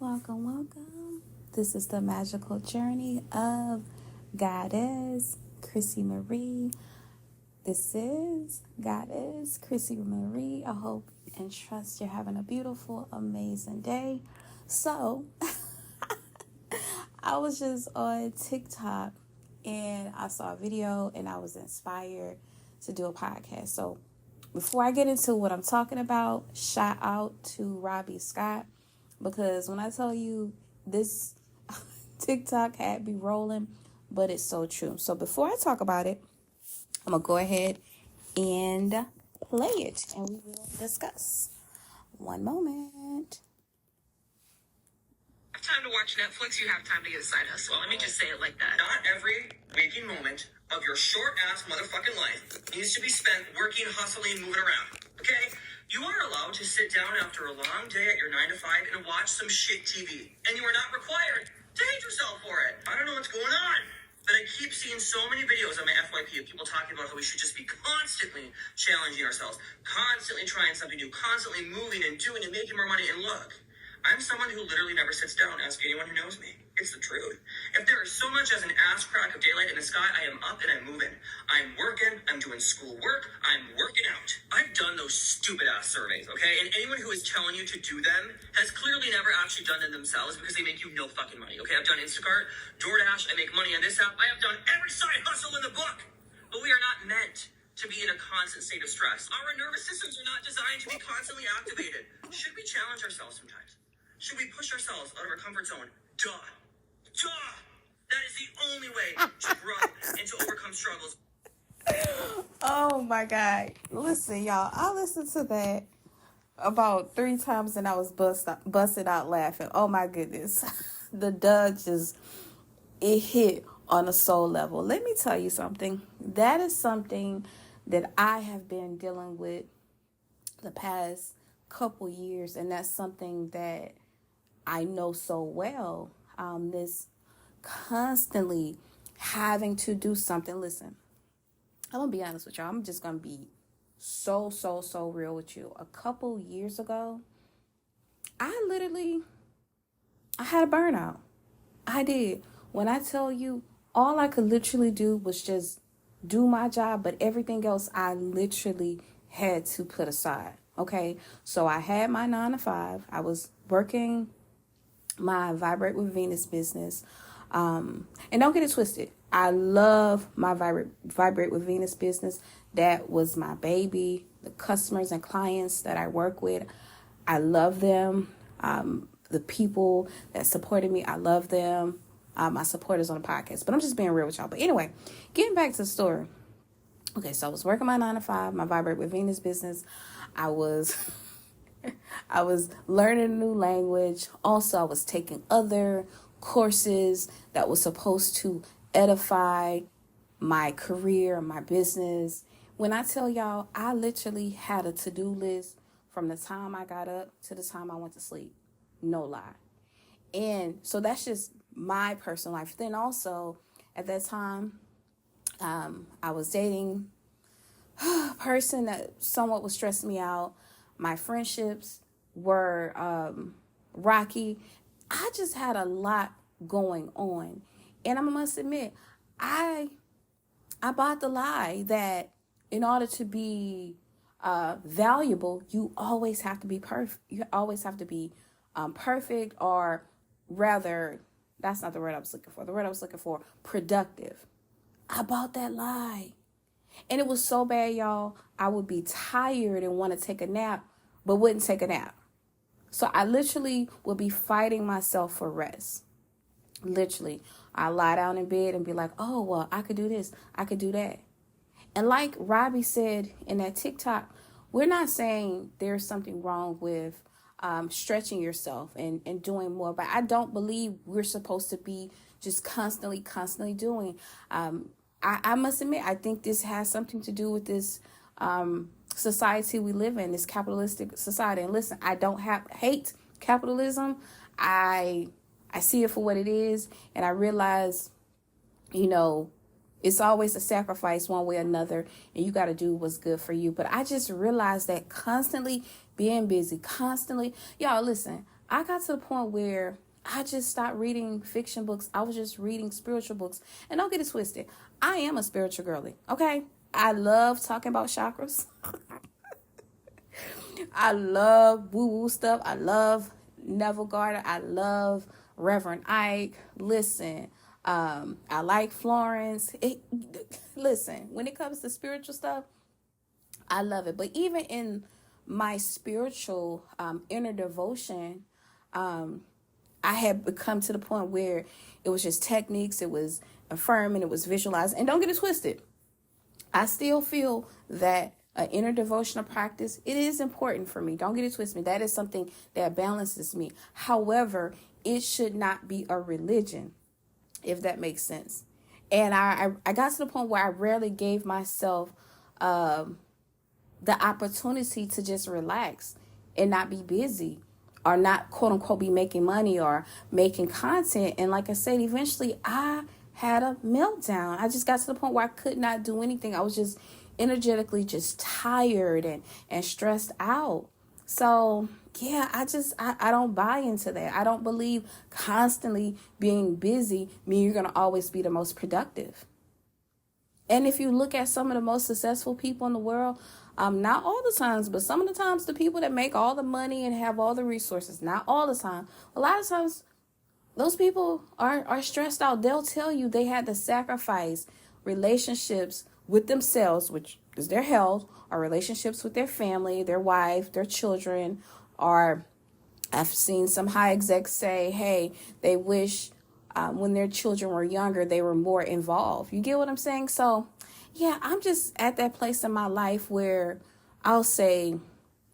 Welcome, welcome. This is the magical journey of Goddess Chrissy Marie. This is Goddess Chrissy Marie. I hope and trust you're having a beautiful, amazing day. So, I was just on TikTok and I saw a video and I was inspired to do a podcast. So, before I get into what I'm talking about, shout out to Robbie Scott. Because when I tell you this TikTok had me rolling, but it's so true. So before I talk about it, I'm going to go ahead and play it and we will discuss. One moment. Time to watch Netflix, you have time to get a side hustle. Let me just say it like that. Not every waking moment of your short-ass motherfucking life needs to be spent working, hustling, moving around, okay? You are allowed to sit down after a long day at your 9 to 5 and watch some shit TV. And you are not required to hate yourself for it. I don't know what's going on, but I keep seeing so many videos on my FYP of people talking about how we should just be constantly challenging ourselves, constantly trying something new, constantly moving and doing and making more money. And look, I'm someone who literally never sits down. Ask anyone who knows me. It's the truth. If there is so much as an ass crack of daylight in the sky, I am up and I'm moving. I'm working. I'm doing school work. I'm working out. I've done those stupid ass surveys, okay? And anyone who is telling you to do them has clearly never actually done them themselves because they make you no fucking money, okay? I've done Instacart, DoorDash. I make money on this app. I have done every side hustle in the book. But we are not meant to be in a constant state of stress. Our nervous systems are not designed to be constantly activated. Should we challenge ourselves sometimes? Should we push ourselves out of our comfort zone? Duh. That is the only way to grow and to overcome struggles. Oh my God. Listen, y'all, I listened to that about 3 times and I was busted out laughing. Oh my goodness. The it hit on a soul level. Let me tell you something. That is something that I have been dealing with the past couple years, and that's something that I know so well. This constantly having to do something. Listen, I'm gonna be honest with y'all. I'm just gonna be so real with you. A couple years ago, I had a burnout. I did. When I tell you, all I could literally do was just do my job, but everything else I literally had to put aside. Okay, so I had my 9 to 5. I was working my Vibrate with Venus business. And don't get it twisted. I love my Vibrate with Venus business. That was my baby. The customers and clients that I work with, I love them. The people that supported me, I love them. My supporters on the podcast. But I'm just being real with y'all. But anyway, getting back to the story. Okay, so I was working my 9 to 5, my Vibrate with Venus business. I was learning a new language. Also, I was taking other courses that was supposed to edify my career, my business. When I tell y'all, I literally had a to-do list from the time I got up to the time I went to sleep. No lie. And so that's just my personal life. Then also, at that time, I was dating a person that somewhat was stressing me out. My friendships were rocky. I just had a lot going on. And I must admit, I bought the lie that in order to be valuable, you always have to be perfect. You always have to be perfect, or rather, that's not the word I was looking for. The word I was looking for, productive. I bought that lie. And it was so bad, y'all. I would be tired and want to take a nap, but wouldn't take a nap. So I literally would be fighting myself for rest. Literally, I lie down in bed and be like, oh, well, I could do this. I could do that. And like Robbie said in that TikTok, we're not saying there's something wrong with stretching yourself and doing more. But I don't believe we're supposed to be just constantly doing. I must admit, I think this has something to do with this society we live in, this capitalistic society. And listen, I don't hate capitalism. I see it for what it is, and I realize, it's always a sacrifice one way or another, and you got to do what's good for you. But I just realized that constantly being busy, y'all listen, I got to the point where I just stopped reading fiction books. I was just reading spiritual books. And don't get it twisted. I am a spiritual girly, okay? I love talking about chakras. I love woo-woo stuff. I love Neville Garter. I love Reverend Ike. Listen, I like Florence. Listen, when it comes to spiritual stuff, I love it. But even in my spiritual inner devotion, I had come to the point where it was just techniques, it was affirming, it was visualizing. And don't get it twisted. I still feel that an inner devotional practice, it is important for me. Don't get it twisted. That is something that balances me. However, it should not be a religion, if that makes sense. And I got to the point where I rarely gave myself the opportunity to just relax and not be busy, or not quote unquote be making money or making content. And like I said, eventually I had a meltdown. I just got to the point where I could not do anything. I was just energetically just tired and stressed out. So yeah, I don't buy into that. I don't believe constantly being busy means you're going to always be the most productive. And if you look at some of the most successful people in the world, not all the times, but some of the times, the people that make all the money and have all the resources, not all the time, a lot of times those people are stressed out. They'll tell you they had to sacrifice relationships with themselves, which is their health, or relationships with their family, their wife, their children, or I've seen some high execs say, hey, they wish when their children were younger, they were more involved. You get what I'm saying? So yeah, I'm just at that place in my life where I'll say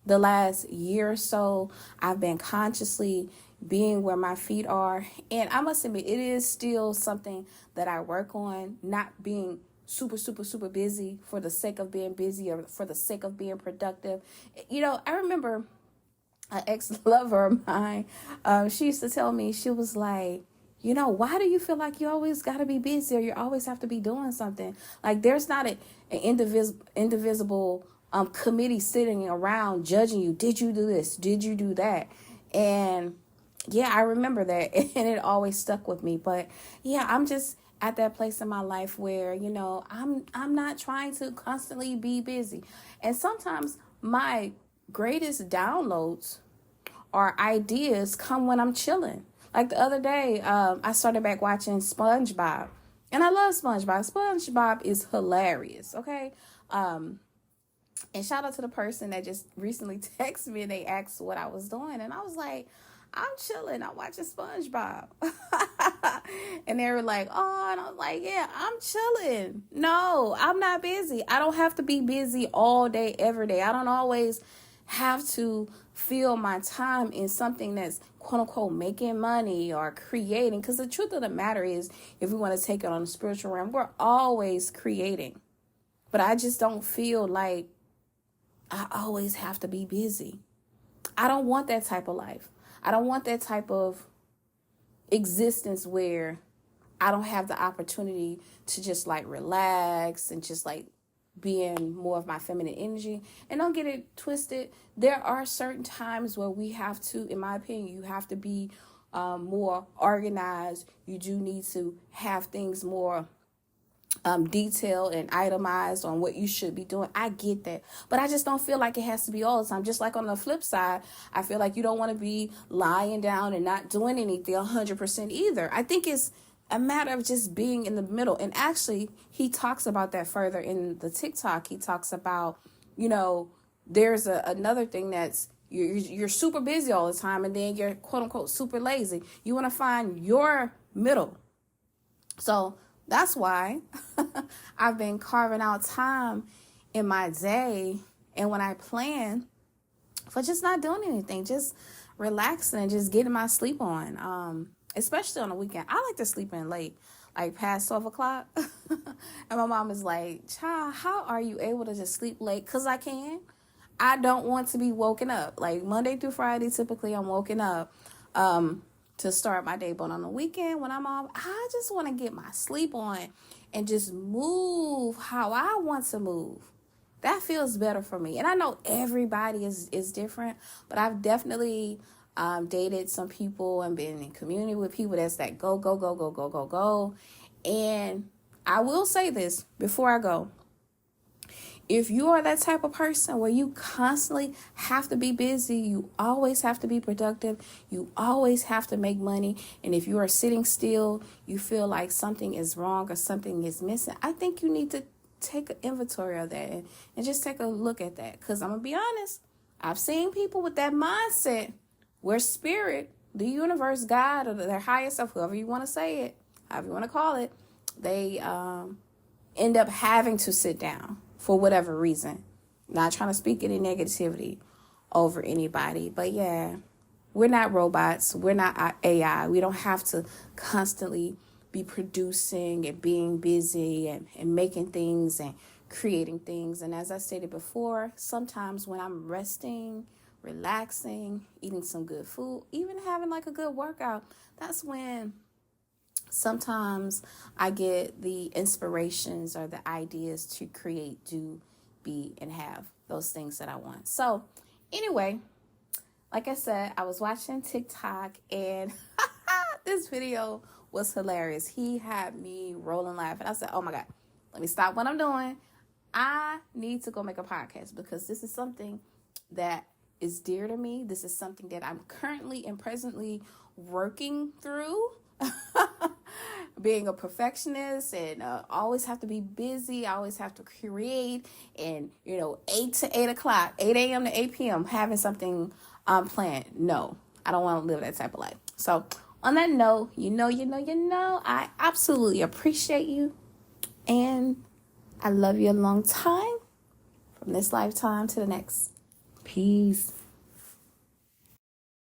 the last year or so, I've been consciously being where my feet are. And I must admit, it is still something that I work on, not being super, super, super busy for the sake of being busy or for the sake of being productive. You know, I remember an ex-lover of mine, she used to tell me, she was like, you know, why do you feel like you always got to be busy or you always have to be doing something? Like, there's not an indivisible committee sitting around judging you. Did you do this? Did you do that? And yeah, I remember that, and it always stuck with me. But yeah, I'm just at that place in my life where, you know, I'm not trying to constantly be busy. And sometimes my greatest downloads or ideas come when I'm chilling. Like the other day, I started back watching SpongeBob, and I love SpongeBob. SpongeBob is hilarious, okay? And shout out to the person that just recently texted me and they asked what I was doing. And I was like, I'm chilling. I'm watching SpongeBob. And they were like, oh, and I was like, yeah, I'm chilling. No, I'm not busy. I don't have to be busy all day, every day. I don't always have to fill my time in something that's quote unquote making money or creating. Because the truth of the matter is, if we want to take it on the spiritual realm, we're always creating. But I just don't feel like I always have to be busy. I don't want that type of life. I don't want that type of existence where I don't have the opportunity to just like relax and just like be in more of my feminine energy. And don't get it twisted. There are certain times where we have to, in my opinion, you have to be more organized. You do need to have things more detailed and itemized on what you should be doing. I get that, but I just don't feel like it has to be all the time. Just like on the flip side, I feel like you don't want to be lying down and not doing anything 100% either. I think it's a matter of just being in the middle. And actually, he talks about that further in the TikTok. He talks about, you know, there's another thing that's you're super busy all the time, and then you're quote unquote super lazy. You want to find your middle. So that's why I've been carving out time in my day and when I plan for just not doing anything, just relaxing and just getting my sleep on. Especially on the weekend. I like to sleep in late, like past 12 o'clock. And my mom is like, child, how are you able to just sleep late? Because I can. I don't want to be woken up. Like Monday through Friday, typically I'm woken up to start my day. But on the weekend, when I'm off, I just want to get my sleep on and just move how I want to move. That feels better for me. And I know everybody is different, but I've definitely dated some people and been in community with people that's that go, go, go, go, go, go, go. And I will say this before I go. If you are that type of person where you constantly have to be busy, you always have to be productive, you always have to make money, and if you are sitting still, you feel like something is wrong or something is missing, I think you need to take an inventory of that and just take a look at that. Because I'm going to be honest, I've seen people with that mindset where spirit, the universe, God, or their higher self, whoever you want to say it, however you want to call it, they end up having to sit down for whatever reason. Not trying to speak any negativity over anybody, but yeah, we're not robots. We're not AI. We don't have to constantly be producing and being busy and making things and creating things. And as I stated before, sometimes when I'm resting, relaxing, eating some good food, even having like a good workout, that's when sometimes I get the inspirations or the ideas to create, do, be, and have those things that I want. So anyway, like I said, I was watching TikTok and this video was hilarious. He had me rolling laughing. I said, oh my God, let me stop what I'm doing. I need to go make a podcast because this is something that is dear to me. This is something that I'm currently and presently working through. Being a perfectionist and always have to be busy, I always have to create, and 8 to 8 o'clock, 8 a.m. to 8 p.m. having something planned. No, I don't want to live that type of life. So on that note, I absolutely appreciate you, and I love you a long time, from this lifetime to the next. Peace.